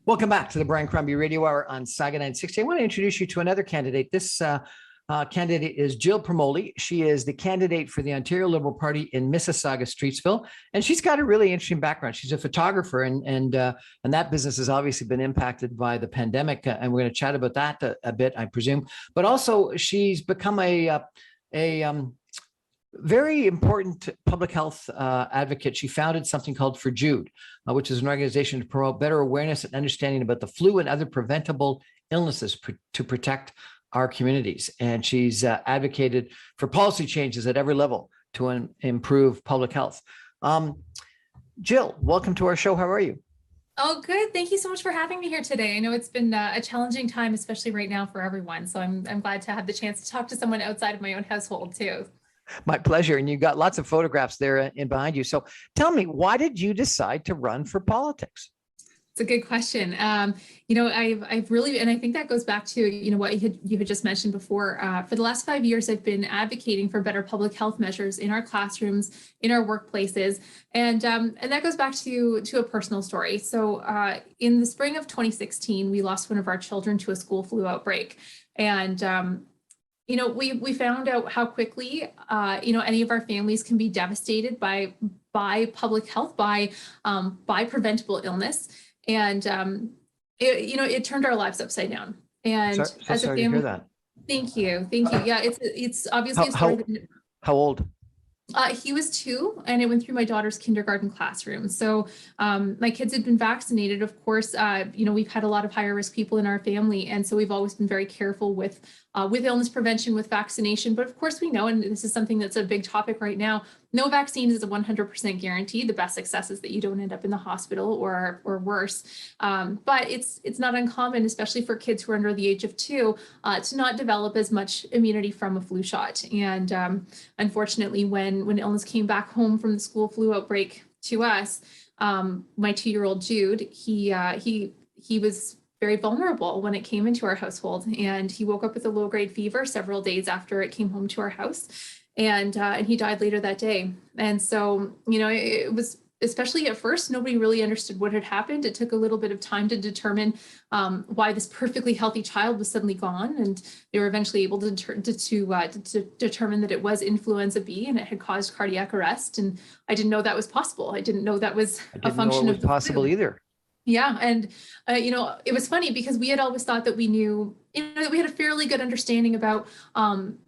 Welcome back to the Brian Crombie Radio Hour on Saga 960. I want to introduce you to another candidate. This candidate is Jill Promoli. She is the candidate for the Ontario Liberal Party in Mississauga Streetville, and she's got a really interesting background. She's a photographer, and that business has obviously been impacted by the pandemic, and we're going to chat about that a bit, I presume. But also, she's become a very important public health advocate. She founded something called For Jude, which is an organization to promote better awareness and understanding about the flu and other preventable illnesses to protect our communities. And she's advocated for policy changes at every level to improve public health. Jill, welcome to our show. How are you? Oh, good. Thank you so much for having me here today. I know it's been a challenging time, especially right now for everyone. So I'm glad to have the chance to talk to someone outside of my own household too. My pleasure. And you got lots of photographs there in behind you. So tell me, why did you decide to run for politics? It's a good question. I've really, and I think that goes back to, what you had just mentioned before. For the last 5 years, I've been advocating for better public health measures in our classrooms, in our workplaces. And that goes back to a personal story. So in the spring of 2016, we lost one of our children to a school flu outbreak. And we found out how quickly, any of our families can be devastated by public health, by preventable illness. And, it turned our lives upside down. And sorry to hear that. Thank you. Yeah, it's obviously how old? He was 2, and it went through my daughter's kindergarten classroom. So my kids had been vaccinated. Of course, we've had a lot of higher risk people in our family. And so we've always been very careful with illness prevention, with vaccination. But of course, we know, and this is something that's a big topic right now, no vaccine is a 100% guarantee. The best success is that you don't end up in the hospital or worse. But it's not uncommon, especially for kids who are under the age of 2, to not develop as much immunity from a flu shot. And unfortunately, when illness came back home from the school flu outbreak to us, my 2-year-old Jude, he was very vulnerable when it came into our household, and he woke up with a low-grade fever several days after it came home to our house, and he died later that day. And so, it was, especially at first, nobody really understood what had happened. It took a little bit of time to determine why this perfectly healthy child was suddenly gone, and they were eventually able to determine that it was influenza B and it had caused cardiac arrest. And I didn't know that was possible. I didn't know that was a function of the possible either. Yeah. And, it was funny because we had always thought that we knew, that we had a fairly good understanding about,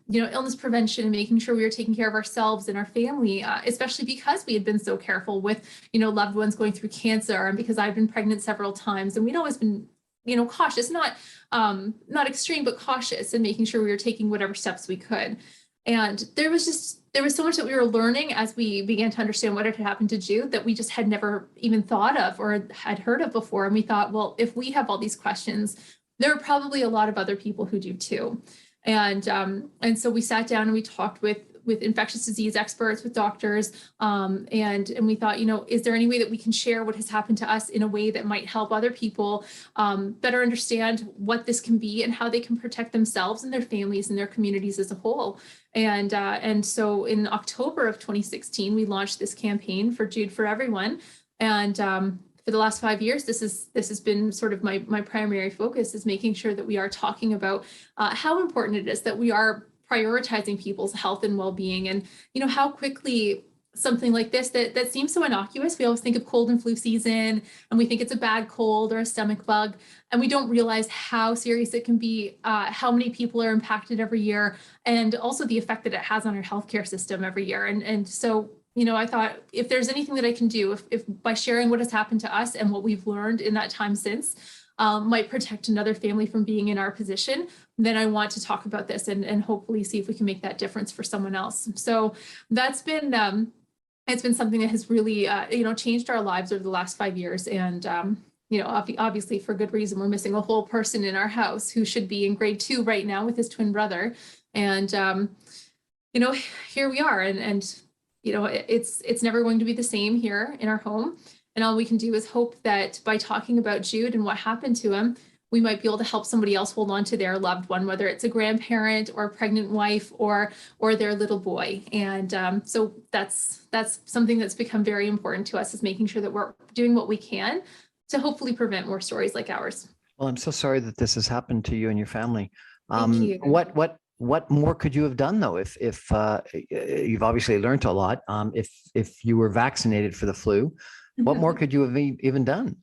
illness prevention and making sure we were taking care of ourselves and our family, especially because we had been so careful with, loved ones going through cancer, and because I've been pregnant several times, and we'd always been, cautious, not extreme, but cautious, and making sure we were taking whatever steps we could. And there was so much that we were learning as we began to understand what had happened to Jude that we just had never even thought of or had heard of before. And we thought, well, if we have all these questions, there are probably a lot of other people who do too. And so we sat down and we talked with infectious disease experts, with doctors, and we thought, is there any way that we can share what has happened to us in a way that might help other people better understand what this can be and how they can protect themselves and their families and their communities as a whole. And so in October of 2016, we launched this campaign for Jude for Everyone. And for the last 5 years, this has been sort of my primary focus, is making sure that we are talking about how important it is that we are prioritizing people's health and well-being, and how quickly something like this that seems so innocuous. We always think of cold and flu season, and we think it's a bad cold or a stomach bug, and we don't realize how serious it can be, how many people are impacted every year, and also the effect that it has on our healthcare system every year. And so, I thought, if there's anything that I can do, if by sharing what has happened to us and what we've learned in that time since, might protect another family from being in our position, then I want to talk about this and hopefully see if we can make that difference for someone else. So that's been, it's been something that has really, changed our lives over the last 5 years. And, obviously for good reason. We're missing a whole person in our house who should be in grade 2 right now with his twin brother. And, here we are. And it's never going to be the same here in our home. And all we can do is hope that by talking about Jude and what happened to him, we might be able to help somebody else hold on to their loved one, whether it's a grandparent or a pregnant wife or their little boy. And so that's something that's become very important to us, is making sure that we're doing what we can to hopefully prevent more stories like ours. Well, I'm so sorry that this has happened to you and your family. Thank you. What more could you have done though? If you've obviously learned a lot. If you were vaccinated for the flu, what more could you have even done?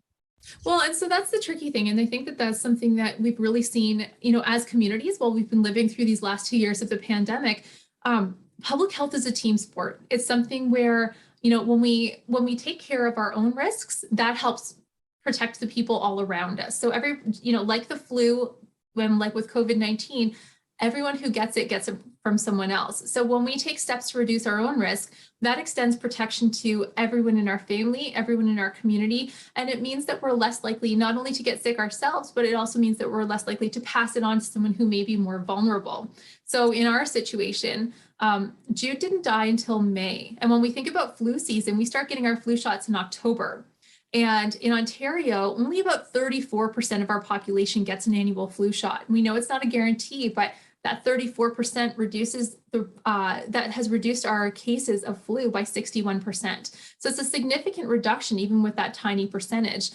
Well, and so that's the tricky thing. And I think that that's something that we've really seen, as communities, while we've been living through these last 2 years of the pandemic. Public health is a team sport. It's something where, when we take care of our own risks, that helps protect the people all around us. So like the flu, like with COVID-19, everyone who gets it from someone else. So when we take steps to reduce our own risk, that extends protection to everyone in our family, everyone in our community. And it means that we're less likely not only to get sick ourselves, but it also means that we're less likely to pass it on to someone who may be more vulnerable. So in our situation, Jude didn't die until May. And when we think about flu season, we start getting our flu shots in October. And in Ontario, only about 34% of our population gets an annual flu shot. We know it's not a guarantee, but that 34% that has reduced our cases of flu by 61%. So it's a significant reduction, even with that tiny percentage.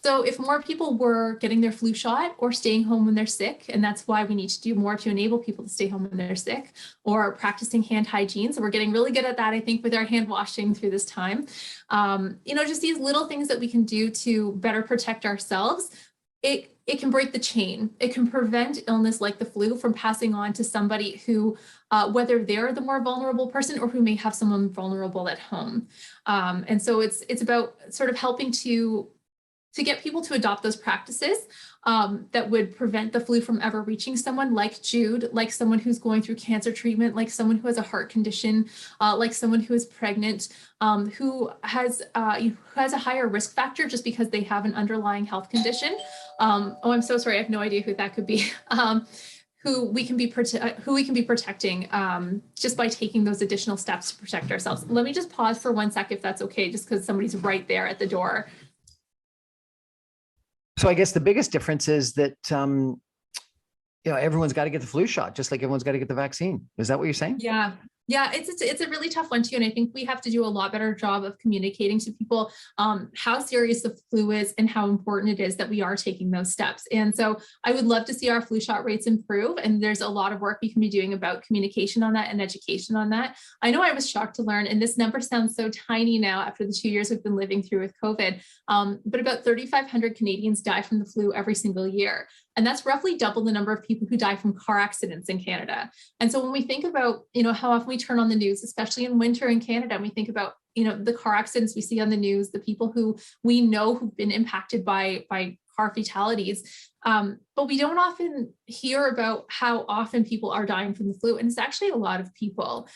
So if more people were getting their flu shot or staying home when they're sick, and that's why we need to do more to enable people to stay home when they're sick, or practicing hand hygiene. So we're getting really good at that, I think, with our hand washing through this time. Just these little things that we can do to better protect ourselves. It can break the chain. It can prevent illness like the flu from passing on to somebody who, whether they're the more vulnerable person or who may have someone vulnerable at home. And so it's about sort of helping to get people to adopt those practices that would prevent the flu from ever reaching someone like Jude, like someone who's going through cancer treatment, like someone who has a heart condition, like someone who is pregnant, who has a higher risk factor just because they have an underlying health condition. I'm so sorry, I have no idea who that could be. Who we can be protecting just by taking those additional steps to protect ourselves. Let me just pause for 1 sec, if that's okay, just because somebody's right there at the door. So I guess the biggest difference is that, everyone's got to get the flu shot, just like everyone's got to get the vaccine. Is that what you're saying? Yeah. Yeah, it's a really tough one too. And I think we have to do a lot better job of communicating to people how serious the flu is and how important it is that we are taking those steps. And so I would love to see our flu shot rates improve. And there's a lot of work we can be doing about communication on that and education on that. I know I was shocked to learn, and this number sounds so tiny now after the 2 years we've been living through with COVID, but about 3,500 Canadians die from the flu every single year. And that's roughly double the number of people who die from car accidents in Canada. And so when we think about, how often we turn on the news, especially in winter in Canada, and we think about, the car accidents we see on the news, the people who we know who've been impacted by car fatalities. But we don't often hear about how often people are dying from the flu. And it's actually a lot of people.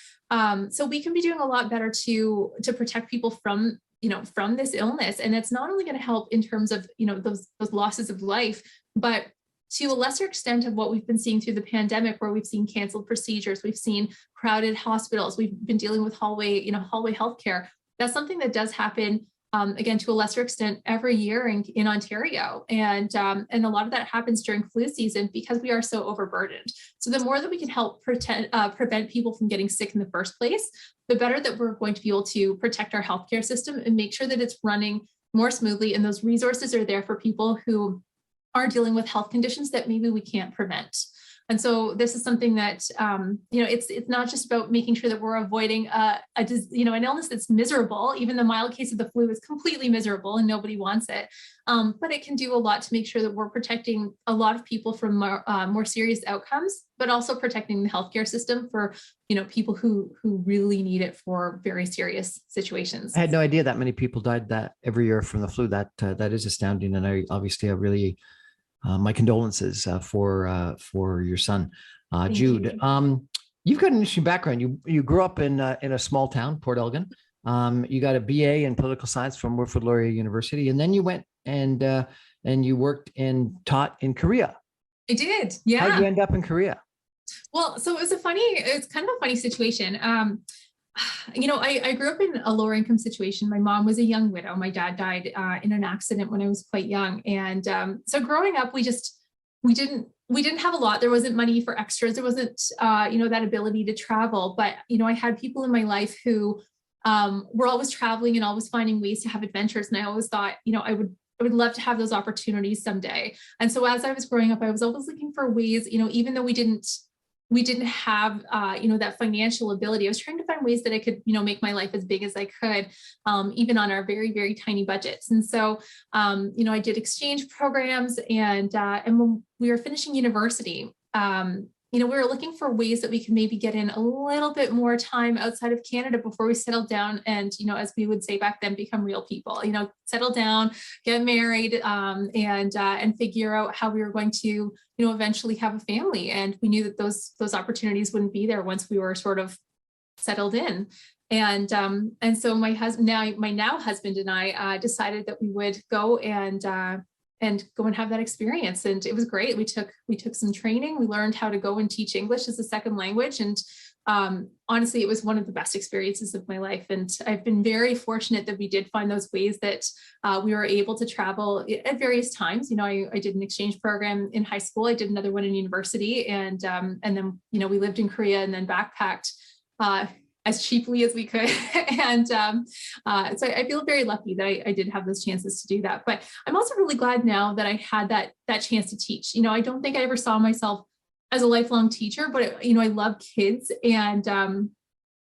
So we can be doing a lot better to protect people from this illness. And it's not only going to help in terms of, those losses of life, but to a lesser extent of what we've been seeing through the pandemic, where we've seen canceled procedures, we've seen crowded hospitals, we've been dealing with hallway healthcare. That's something that does happen, again, to a lesser extent every year in Ontario. And a lot of that happens during flu season because we are so overburdened. So the more that we can help prevent people from getting sick in the first place, the better that we're going to be able to protect our healthcare system and make sure that it's running more smoothly. And those resources are there for people who are dealing with health conditions that maybe we can't prevent. And so this is something that, it's not just about making sure that we're avoiding an illness that's miserable. Even the mild case of the flu is completely miserable and nobody wants it. But it can do a lot to make sure that we're protecting a lot of people from more serious outcomes, but also protecting the healthcare system for, people who really need it for very serious situations. I had no idea that many people died that every year from the flu. That is astounding. And I really my condolences for your son, Jude. You've got an interesting background. You grew up in a small town, Port Elgin. You got a BA in political science from Wilfrid Laurier University, and then you went and you worked and taught in Korea. I did, yeah. How'd you end up in Korea? Well, so it's kind of a funny situation. I grew up in a lower income situation. My mom was a young widow. My dad died in an accident when I was quite young. And so growing up, we didn't have a lot. There wasn't money for extras. There wasn't, that ability to travel. But, I had people in my life who were always traveling and always finding ways to have adventures. And I always thought, would love to have those opportunities someday. And so as I was growing up, I was always looking for ways, even though we didn't have, that financial ability, I was trying to find ways that I could, make my life as big as I could, even on our very, very tiny budgets. And so, I did exchange programs, and when we were finishing university, we were looking for ways that we could maybe get in a little bit more time outside of Canada before we settled down and, as we would say back then, become real people, settle down, get married, and figure out how we were going to, eventually have a family. And we knew that those opportunities wouldn't be there once we were sort of settled in. And so my now husband and I decided that we would go and go and have that experience. And it was great. We took some training. We learned how to go and teach English as a second language. And honestly, it was one of the best experiences of my life. And I've been very fortunate that we did find those ways that we were able to travel at various times. I did an exchange program in high school. I did another one in university. And then, we lived in Korea and then backpacked as cheaply as we could. And so I feel very lucky that I did have those chances to do that. But I'm also really glad now that I had that chance to teach. I don't think I ever saw myself as a lifelong teacher, but I love kids, and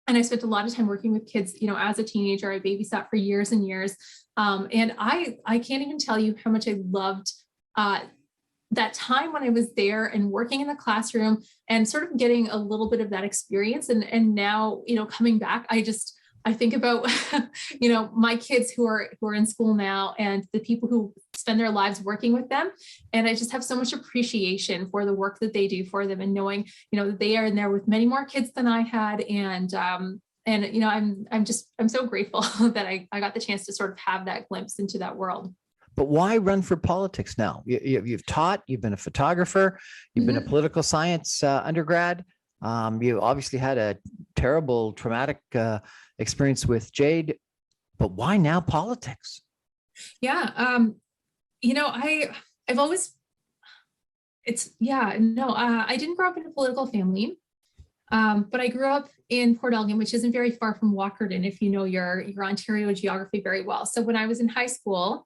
I spent a lot of time working with kids. As a teenager, I babysat for years and years, and I can't even tell you how much I loved that time when I was there and working in the classroom and sort of getting a little bit of that experience. And now, coming back, I think about, my kids who are in school now and the people who spend their lives working with them. And I just have so much appreciation for the work that they do for them, and knowing, that they are in there with many more kids than I had. And I'm so grateful that I got the chance to sort of have that glimpse into that world. But why run for politics now? You've taught, you've been a photographer, you've been a political science undergrad. You obviously had a terrible, traumatic experience with Jade, but why now politics? Yeah. I've always, I didn't grow up in a political family, but I grew up in Port Elgin, which isn't very far from Walkerton, if you know your Ontario geography very well. So when I was in high school,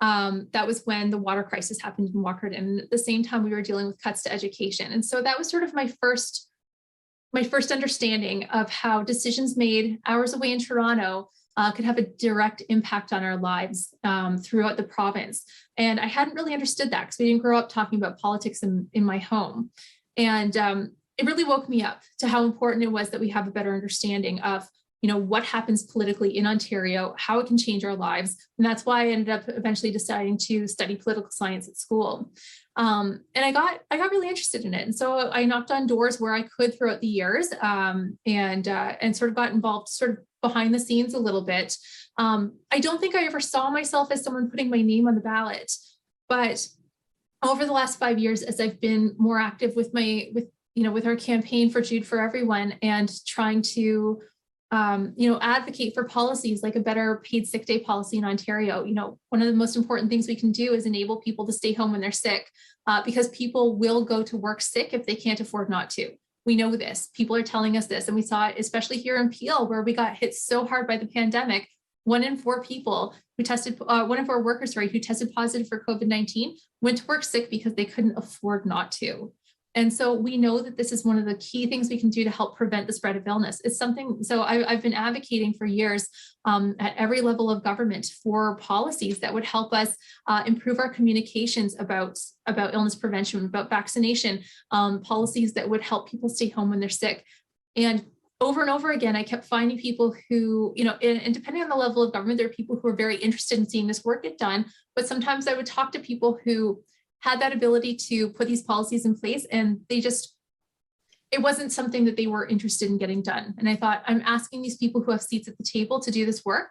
that was when the water crisis happened in Walkerton. And at the same time, we were dealing with cuts to education. And so that was sort of my first understanding of how decisions made hours away in Toronto could have a direct impact on our lives throughout the province. And I hadn't really understood that because we didn't grow up talking about politics in my home. And it really woke me up to how important it was that we have a better understanding of what happens politically in Ontario, how it can change our lives. And that's why I ended up eventually deciding to study political science at school. And I got really interested in it. And so I knocked on doors where I could throughout the years, and sort of got involved sort of behind the scenes a little bit. I don't think I ever saw myself as someone putting my name on the ballot, but over the last 5 years, as I've been more active with our campaign for Jude for Everyone and trying to advocate for policies like a better paid sick day policy in Ontario. One of the most important things we can do is enable people to stay home when they're sick, because people will go to work sick if they can't afford not to. We know this. People are telling us this. And we saw it, especially here in Peel, where we got hit so hard by the pandemic. 1 in 4 people who tested, 1 in 4 workers, who tested positive for COVID-19 went to work sick because they couldn't afford not to. And so we know that this is one of the key things we can do to help prevent the spread of illness. It's something, so I've been advocating for years at every level of government for policies that would help us improve our communications about illness prevention, about vaccination, policies that would help people stay home when they're sick. And over again, I kept finding people who, and depending on the level of government, there are people who are very interested in seeing this work get done. But sometimes I would talk to people who had that ability to put these policies in place, and it wasn't something that they were interested in getting done. And I thought, I'm asking these people who have seats at the table to do this work,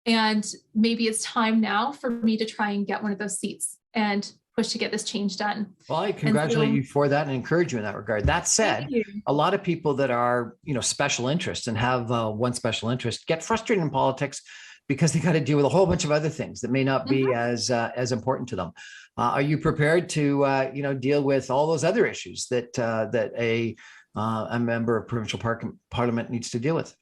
and maybe it's time now for me to try and get one of those seats and push to get this change done. Well, I congratulate you for that and encourage you in that regard. That said, a lot of people that are, special interests and have one special interest get frustrated in politics because they got to deal with a whole bunch of other things that may not be as important to them. Are you prepared to, deal with all those other issues that a member of provincial parliament needs to deal with?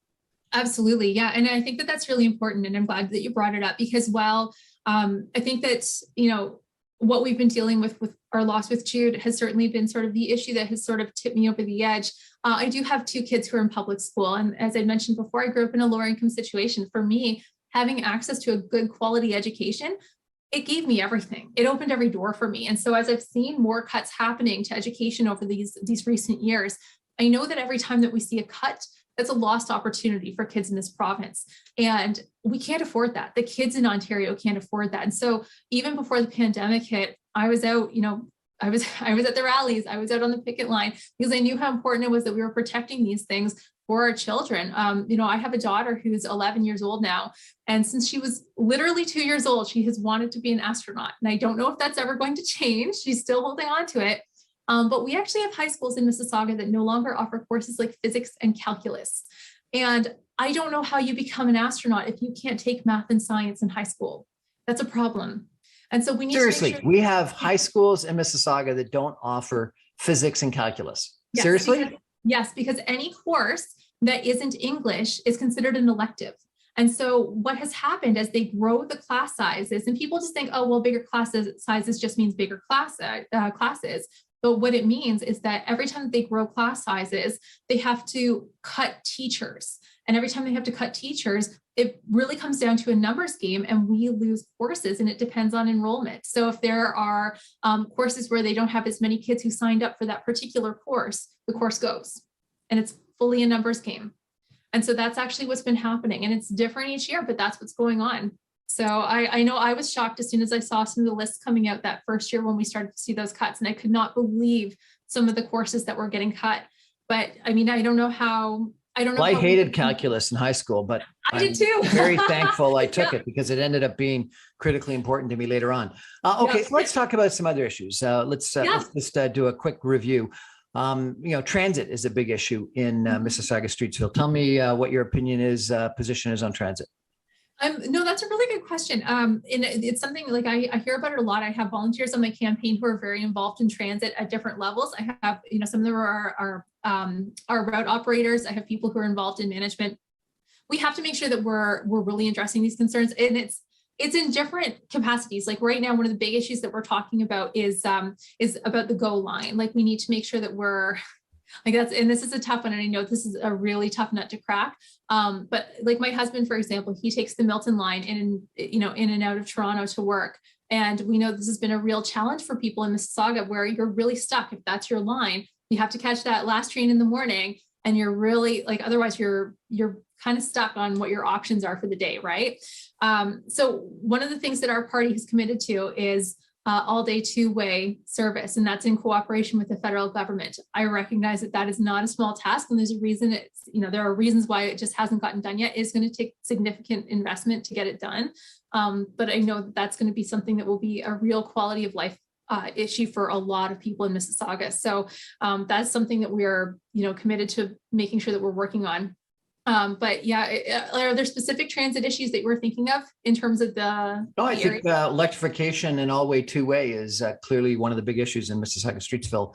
Absolutely. Yeah. And I think that that's really important. And I'm glad that you brought it up, because while I think that, what we've been dealing with our loss with Jude has certainly been sort of the issue that has sort of tipped me over the edge. I do have two kids who are in public school. And as I mentioned before, I grew up in a lower income situation. For me, having access to a good quality education, it gave me everything. It opened every door for me. And so as I've seen more cuts happening to education over these recent years, I know that every time that we see a cut, that's a lost opportunity for kids in this province. And we can't afford that. The kids in Ontario can't afford that. And so even before the pandemic hit, I was out, I was at the rallies, I was out on the picket line because I knew how important it was that we were protecting these things for our children. I have a daughter who's 11 years old now. And since she was literally 2 years old, she has wanted to be an astronaut. And I don't know if that's ever going to change. She's still holding on to it. But we actually have high schools in Mississauga that no longer offer courses like physics and calculus. And I don't know how you become an astronaut if you can't take math and science in high school. That's a problem. And so we need Seriously, to make sure we have high schools in Mississauga that don't offer physics and calculus. Yes, Seriously? Because any course that isn't English is considered an elective. And so what has happened as they grow the class sizes, and people just think, oh, well, bigger sizes just means bigger classes. But what it means is that every time that they grow class sizes, they have to cut teachers. And every time they have to cut teachers, it really comes down to a numbers game, and we lose courses, and it depends on enrollment. So if there are courses where they don't have as many kids who signed up for that particular course, the course goes, and it's fully a numbers game. And so that's actually what's been happening, and it's different each year, but that's what's going on. So I know I was shocked as soon as I saw some of the lists coming out that first year when we started to see those cuts, and I could not believe some of the courses that were getting cut. But I mean, I don't know how. Well, I hated calculus in high school, but I did too. Very thankful I took it because it ended up being critically important to me later on. Okay, so let's talk about some other issues. Let's just do a quick review. Transit is a big issue in Mississauga Streetville. Tell me what your position is on transit. No, that's a really good question. And it's something like I hear about it a lot. I have volunteers on my campaign who are very involved in transit at different levels. I have, some of them are route operators. I have people who are involved in management. We have to make sure that we're really addressing these concerns, and it's in different capacities. Like right now, one of the big issues that we're talking about is about the GO line. Like we need to make sure that we're and this is a tough one. And I know this is a really tough nut to crack. But like my husband, for example, he takes the Milton line in and out of Toronto to work. And we know this has been a real challenge for people in Mississauga where you're really stuck. If that's your line, you have to catch that last train in the morning, and you're really otherwise you're kind of stuck on what your options are for the day. Right. So one of the things that our party has committed to is all-day two-way service, and that's in cooperation with the federal government. I recognize that is not a small task, and there's a reason there are reasons why it just hasn't gotten done yet. It's going to take significant investment to get it done. But I know that that's going to be something that will be a real quality of life issue for a lot of people in Mississauga. So that's something that we're, committed to making sure that we're working on. But yeah, are there specific transit issues that you were thinking of in terms of the? No, I think electrification and all-way two-way is clearly one of the big issues in Mississauga Streetville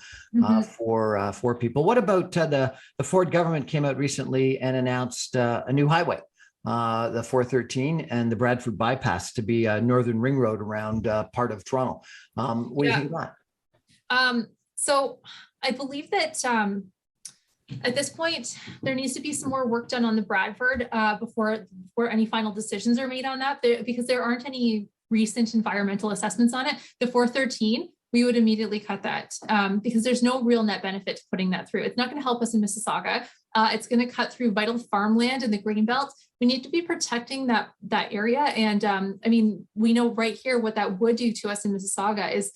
for people. What about the Ford government came out recently and announced a new highway, the 413 and the Bradford bypass to be a northern ring road around part of Toronto. What do you think of that? So I believe that at this point, there needs to be some more work done on the Bradford before any final decisions are made on that, because there aren't any recent environmental assessments on it. The 413, we would immediately cut that because there's no real net benefit to putting that through. It's not going to help us in Mississauga. It's going to cut through vital farmland in the Greenbelt. We need to be protecting that area. And we know right here what that would do to us in Mississauga is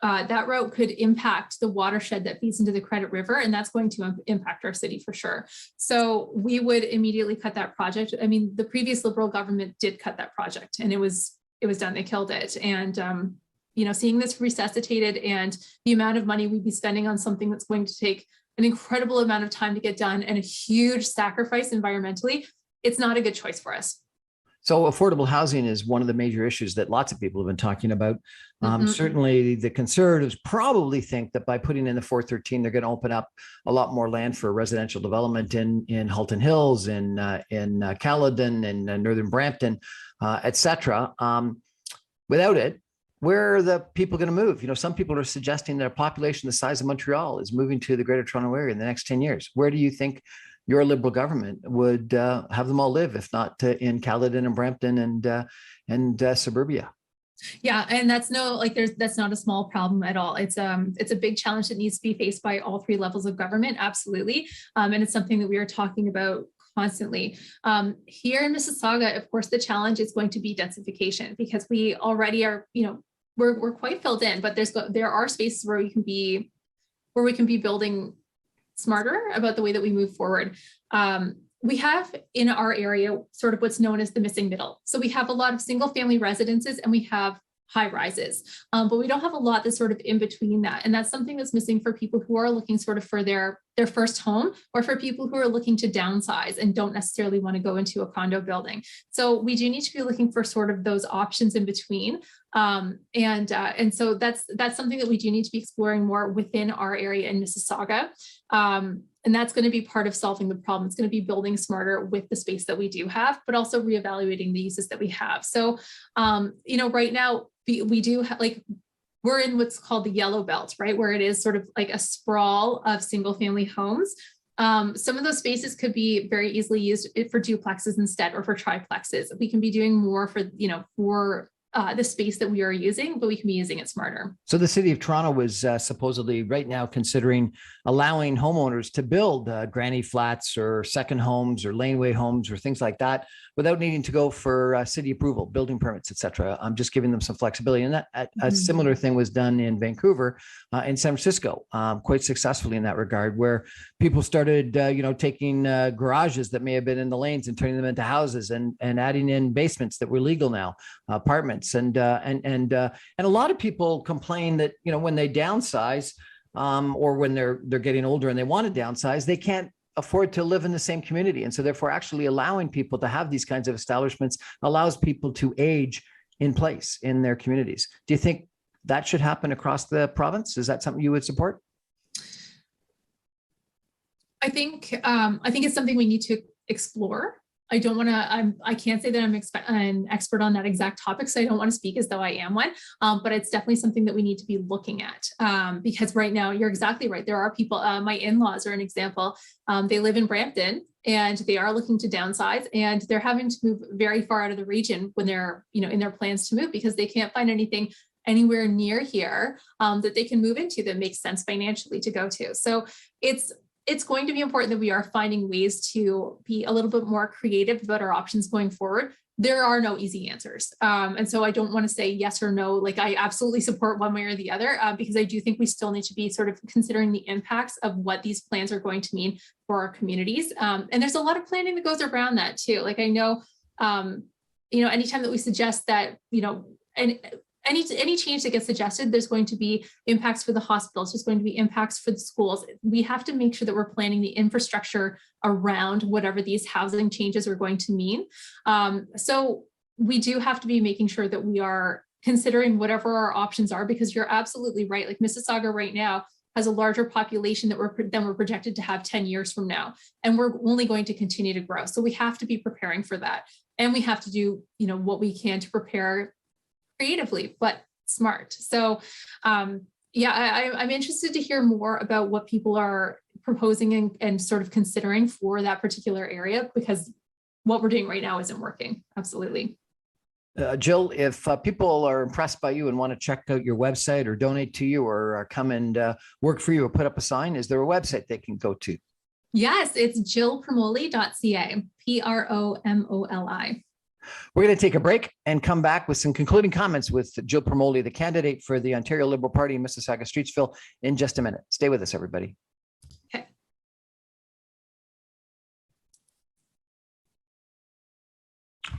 that route could impact the watershed that feeds into the Credit River, and that's going to impact our city for sure. So we would immediately cut that project. The previous Liberal government did cut that project, and it was done. They killed it. And seeing this resuscitated and the amount of money we'd be spending on something that's going to take an incredible amount of time to get done and a huge sacrifice environmentally, it's not a good choice for us. So affordable housing is one of the major issues that lots of people have been talking about. Certainly the Conservatives probably think that by putting in the 413, they're going to open up a lot more land for residential development in Halton Hills, in Caledon, in Northern Brampton, et cetera. Without it, where are the people going to move? Some people are suggesting that a population the size of Montreal is moving to the Greater Toronto Area in the next 10 years. Where do you think your Liberal government would have them all live, if not in Caledon and Brampton and suburbia? Yeah, and that's not a small problem at all. It's a big challenge that needs to be faced by all three levels of government, absolutely. And it's something that we are talking about constantly. Here in Mississauga, of course, the challenge is going to be densification, because we already are, we're quite filled in, but there are spaces where we can be building smarter about the way that we move forward. We have in our area sort of what's known as the missing middle. So we have a lot of single family residences and we have high rises, but we don't have a lot that's sort of in between that. And that's something that's missing for people who are looking sort of for their first home, or for people who are looking to downsize and don't necessarily want to go into a condo building. So we do need to be looking for sort of those options in between. And so that's something that we do need to be exploring more within our area in Mississauga. And that's going to be part of solving the problem. It's going to be building smarter with the space that we do have, but also reevaluating the uses that we have. So, right now we do have, we're in what's called the yellow belt, right? Where it is sort of like a sprawl of single family homes. Some of those spaces could be very easily used for duplexes instead, or for triplexes. We can be doing more for the space that we are using, but we can be using it smarter. So the city of Toronto was supposedly right now considering allowing homeowners to build granny flats or second homes or laneway homes or things like that without needing to go for city approval, building permits, et cetera. I'm just giving them some flexibility. And a similar thing was done in Vancouver, in San Francisco, quite successfully in that regard, where people started, taking garages that may have been in the lanes and turning them into houses, and adding in basements that were legal now, apartments. And a lot of people complain that, when they downsize, or when they're getting older and they want to downsize, they can't afford to live in the same community. And so therefore actually allowing people to have these kinds of establishments allows people to age in place in their communities. Do you think that should happen across the province? Is that something you would support? I think it's something we need to explore. I can't say that I'm an expert on that exact topic, so I don't want to speak as though I am one, but it's definitely something that we need to be looking at, because right now, you're exactly right. There are people, my in-laws are an example. They live in Brampton and they are looking to downsize, and they're having to move very far out of the region when they're, in their plans to move, because they can't find anything anywhere near here that they can move into that makes sense financially to go to. So it's going to be important that we are finding ways to be a little bit more creative about our options going forward. There are no easy answers. And so I don't want to say yes or no, like I absolutely support one way or the other, because I do think we still need to be sort of considering the impacts of what these plans are going to mean for our communities. And there's a lot of planning that goes around that too. Like I know, anytime that we suggest that, and any change that gets suggested, there's going to be impacts for the hospitals, there's going to be impacts for the schools. We have to make sure that we're planning the infrastructure around whatever these housing changes are going to mean. So we do have to be making sure that we are considering whatever our options are, because you're absolutely right. Like Mississauga right now has a larger population than we're projected to have 10 years from now. And we're only going to continue to grow. So we have to be preparing for that. And we have to do, what we can to prepare creatively, but smart. So I'm interested to hear more about what people are proposing and sort of considering for that particular area, because what we're doing right now isn't working. Absolutely. Jill, if people are impressed by you and want to check out your website or donate to you or come and work for you or put up a sign, is there a website they can go to? Yes, it's jillpromoli.ca, Promoli. We're going to take a break and come back with some concluding comments with Jill Promoli, the candidate for the Ontario Liberal Party in Mississauga Streetville, in just a minute. Stay with us, everybody. Okay.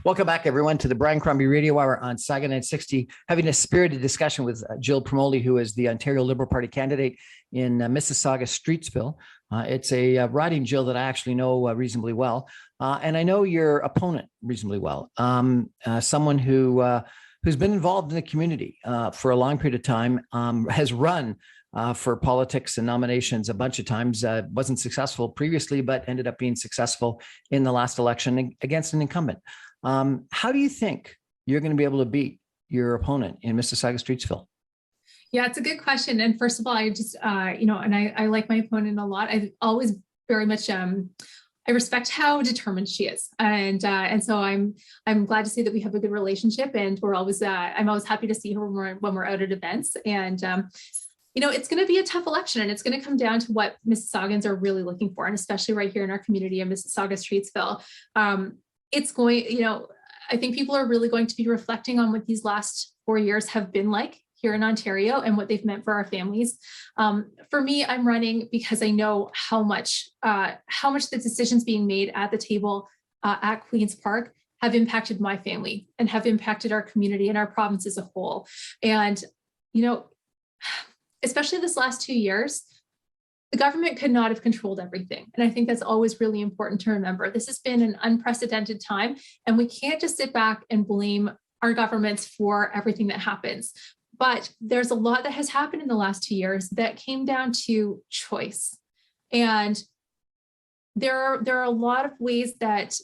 Welcome back, everyone, to the Brian Crombie Radio Hour on Saga 960, having a spirited discussion with Jill Promoli, who is the Ontario Liberal Party candidate in Mississauga Streetville. It's a riding, Jill, that I actually know reasonably well. And I know your opponent reasonably well, someone who's been involved in the community for a long period of time, has run for politics and nominations a bunch of times, wasn't successful previously, but ended up being successful in the last election against an incumbent. How do you think you're going to be able to beat your opponent in Mississauga Streetville? Yeah, it's a good question. And first of all, I just, and I like my opponent a lot. I've always very much, I respect how determined she is. And so I'm glad to see that we have a good relationship, and I'm always happy to see her when we're out at events. And, it's going to be a tough election, and it's going to come down to what Mississaugans are really looking for. And especially right here in our community in Mississauga Streetville, I think people are really going to be reflecting on what these last 4 years have been like here in Ontario and what they've meant for our families. For me, I'm running because I know how much the decisions being made at the table at Queen's Park have impacted my family and have impacted our community and our province as a whole. And, especially this last 2 years, the government could not have controlled everything. And I think that's always really important to remember. This has been an unprecedented time, and we can't just sit back and blame our governments for everything that happens. But there's a lot that has happened in the last 2 years that came down to choice. And there are a lot of ways that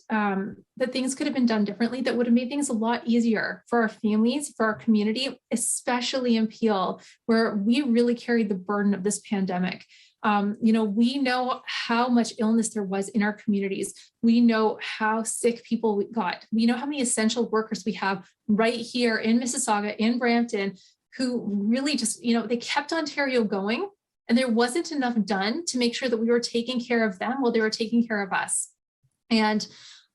things could have been done differently that would have made things a lot easier for our families, for our community, especially in Peel, where we really carried the burden of this pandemic. We know how much illness there was in our communities. We know how sick people got. We know how many essential workers we have right here in Mississauga, in Brampton, who really just, they kept Ontario going, and there wasn't enough done to make sure that we were taking care of them while they were taking care of us. And,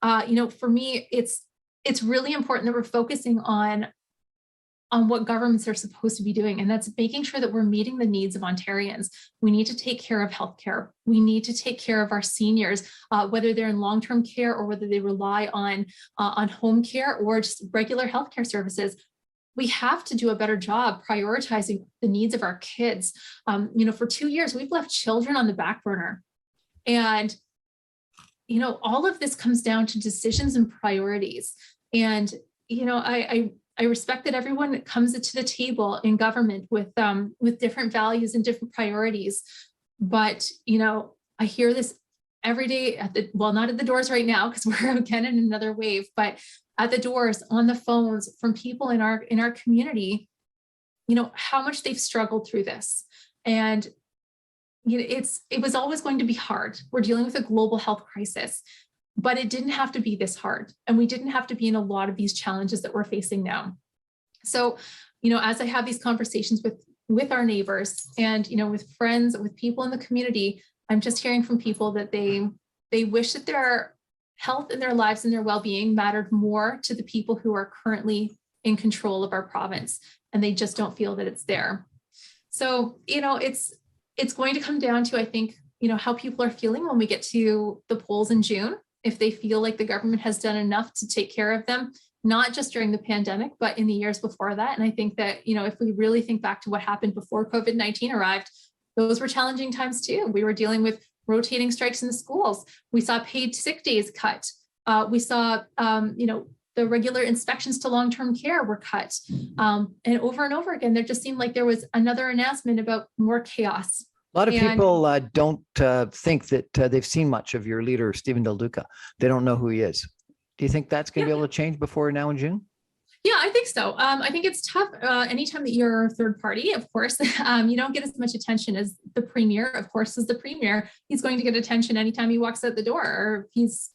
for me, it's really important that we're focusing on what governments are supposed to be doing. And that's making sure that we're meeting the needs of Ontarians. We need to take care of healthcare. We need to take care of our seniors, whether they're in long-term care or whether they rely on home care or just regular healthcare services. We have to do a better job prioritizing the needs of our kids. For 2 years, we've left children on the back burner. And, all of this comes down to decisions and priorities. And, I respect that everyone comes to the table in government with different values and different priorities. But, I hear this every day not at the doors right now, because we're again in another wave, but at the doors, on the phones, from people in our community, how much they've struggled through this. And, it was always going to be hard. We're dealing with a global health crisis, but it didn't have to be this hard. And we didn't have to be in a lot of these challenges that we're facing now. So, as I have these conversations with our neighbors and, with friends, with people in the community, I'm just hearing from people that they wish that their health and their lives and their well-being mattered more to the people who are currently in control of our province, and they just don't feel that it's there. So, it's going to come down to, I think, how people are feeling when we get to the polls in June, if they feel like the government has done enough to take care of them, not just during the pandemic, but in the years before that. And I think that, if we really think back to what happened before COVID-19 arrived, those were challenging times too. We were dealing with rotating strikes in the schools. We saw paid sick days cut. We saw, the regular inspections to long-term care were cut. And over again, there just seemed like there was another announcement about more chaos. A lot of people don't think that they've seen much of your leader, Stephen Deluca. They don't know who he is. Do you think that's going to be able to change before now in June? Yeah, I think so. I think it's tough anytime that you're a third party, of course, you don't get as much attention as the premier. Of course, as the premier, he's going to get attention anytime he walks out the door, or he's,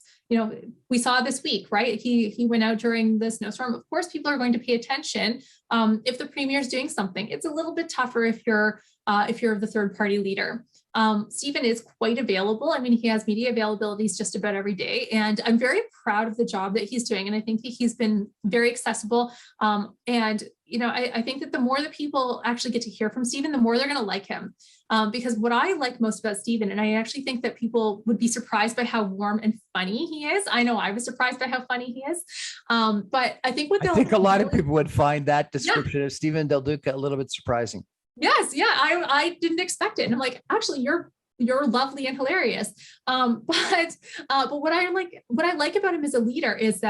we saw this week, right? He went out during the snowstorm. Of course, people are going to pay attention if the premier is doing something. It's a little bit tougher if you're the third party leader. Stephen is quite available. I mean, he has media availabilities just about every day, and I'm very proud of the job that he's doing. And I think that he's been very accessible. And, I think that the more that people actually get to hear from Stephen, the more they're going to like him. Because what I like most about Stephen, and I actually think that people would be surprised by how warm and funny he is. I know I was surprised by how funny he is. But I think I think a lot of people would find that description of Stephen Deluca a little bit surprising. Yes. Yeah. I didn't expect it. And I'm like, actually, you're lovely and hilarious. But what I like about him as a leader is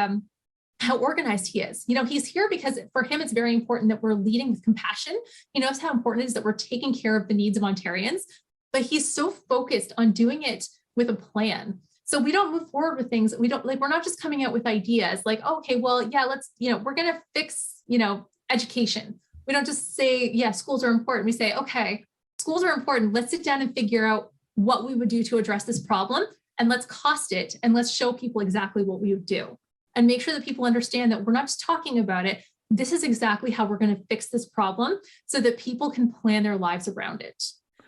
how organized he is. He's here because for him, it's very important that we're leading with compassion. He knows how important it is that we're taking care of the needs of Ontarians, but he's so focused on doing it with a plan. So we don't move forward with things. We're not just coming out with ideas like, oh, okay, well, yeah, let's, we're going to fix, education. We don't just say, yeah, schools are important. We say, okay, schools are important. Let's sit down and figure out what we would do to address this problem, and let's cost it, and let's show people exactly what we would do, and make sure that people understand that we're not just talking about it. This is exactly how we're going to fix this problem so that people can plan their lives around it.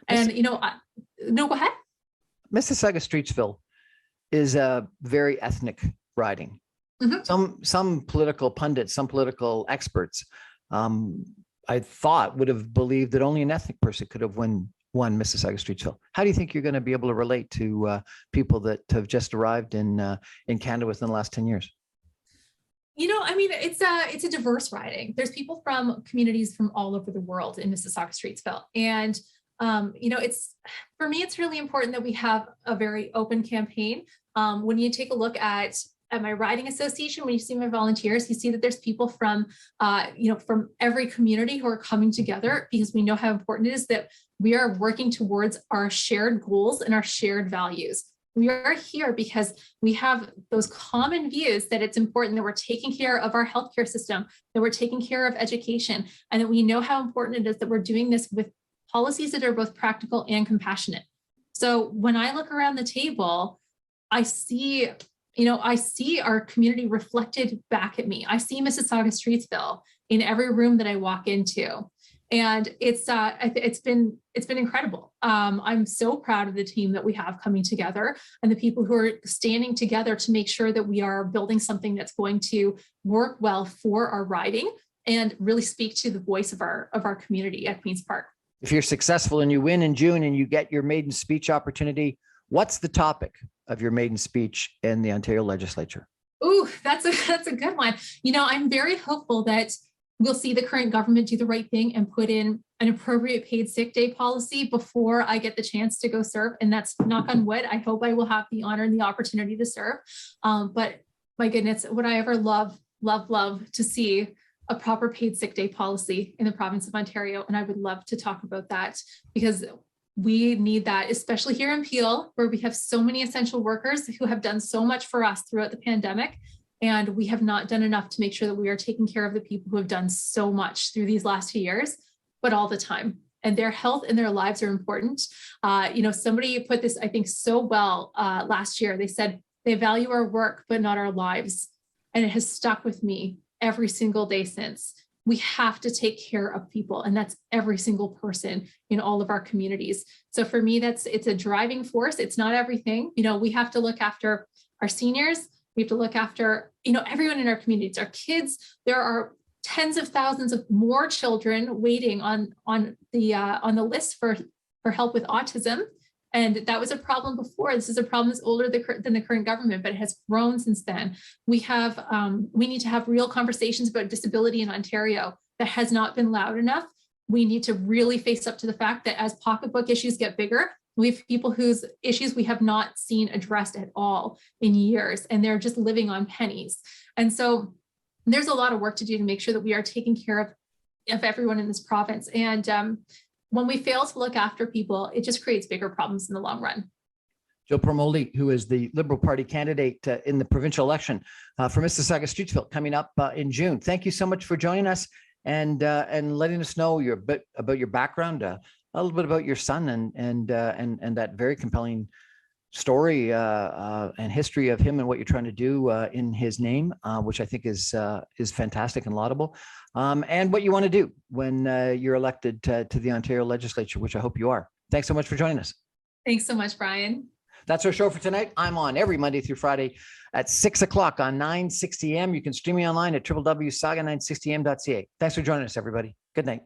And, no, go ahead. Mississauga Streetville is a very ethnic riding. Some political pundits, some political experts, I thought would have believed that only an ethnic person could have won Mississauga Streetville. How do you think you're going to be able to relate to people that have just arrived in Canada within the last 10 years? I mean, it's a diverse riding. There's people from communities from all over the world in Mississauga Streetville. And, for me, it's really important that we have a very open campaign. When you take a look at my riding association, when you see my volunteers, you see that there's people from, from every community who are coming together, because we know how important it is that we are working towards our shared goals and our shared values. We are here because we have those common views that it's important that we're taking care of our healthcare system, that we're taking care of education, and that we know how important it is that we're doing this with policies that are both practical and compassionate. So when I look around the table, I see our community reflected back at me. I see Mississauga Streetville in every room that I walk into. And it's been incredible. I'm so proud of the team that we have coming together, and the people who are standing together to make sure that we are building something that's going to work well for our riding and really speak to the voice of our community at Queen's Park. If you're successful and you win in June and you get your maiden speech opportunity, what's the topic of your maiden speech in the Ontario legislature? Ooh, that's a good one. I'm very hopeful that we'll see the current government do the right thing and put in an appropriate paid sick day policy before I get the chance to go serve. And that's, knock on wood, I hope I will have the honor and the opportunity to serve. But my goodness, would I ever love to see a proper paid sick day policy in the province of Ontario. And I would love to talk about that, because we need that, especially here in Peel, where we have so many essential workers who have done so much for us throughout the pandemic. And we have not done enough to make sure that we are taking care of the people who have done so much through these last 2 years, but all the time. And their health and their lives are important. Somebody put this, I think, so well last year. They said they value our work, but not our lives. And it has stuck with me every single day since. We have to take care of people, and that's every single person in all of our communities. So for me, it's a driving force. It's not everything. We have to look after our seniors. We have to look after, everyone in our communities, our kids. There are tens of thousands of more children waiting on the list for help with autism. And that was a problem before. This is a problem that's older than the current government, but it has grown since then. We need to have real conversations about disability in Ontario. That has not been loud enough. We need to really face up to the fact that as pocketbook issues get bigger, we have people whose issues we have not seen addressed at all in years, and they're just living on pennies. And so there's a lot of work to do to make sure that we are taking care of everyone in this province. And when we fail to look after people, it just creates bigger problems in the long run. Jill Promoli, who is the Liberal Party candidate in the provincial election for Mississauga Streetville coming up in June. Thank you so much for joining us and letting us know about your background, a little bit about your son, and that very compelling story and history of him and what you're trying to do in his name, which I think is fantastic and laudable, and what you want to do when you're elected to the Ontario legislature, which I hope you are. Thanks so much for joining us. Thanks so much, Brian. That's our show for tonight. I'm on every Monday through Friday at 6 o'clock on 960 AM. You can stream me online at www.saga960am.ca. Thanks for joining us, everybody. Good night.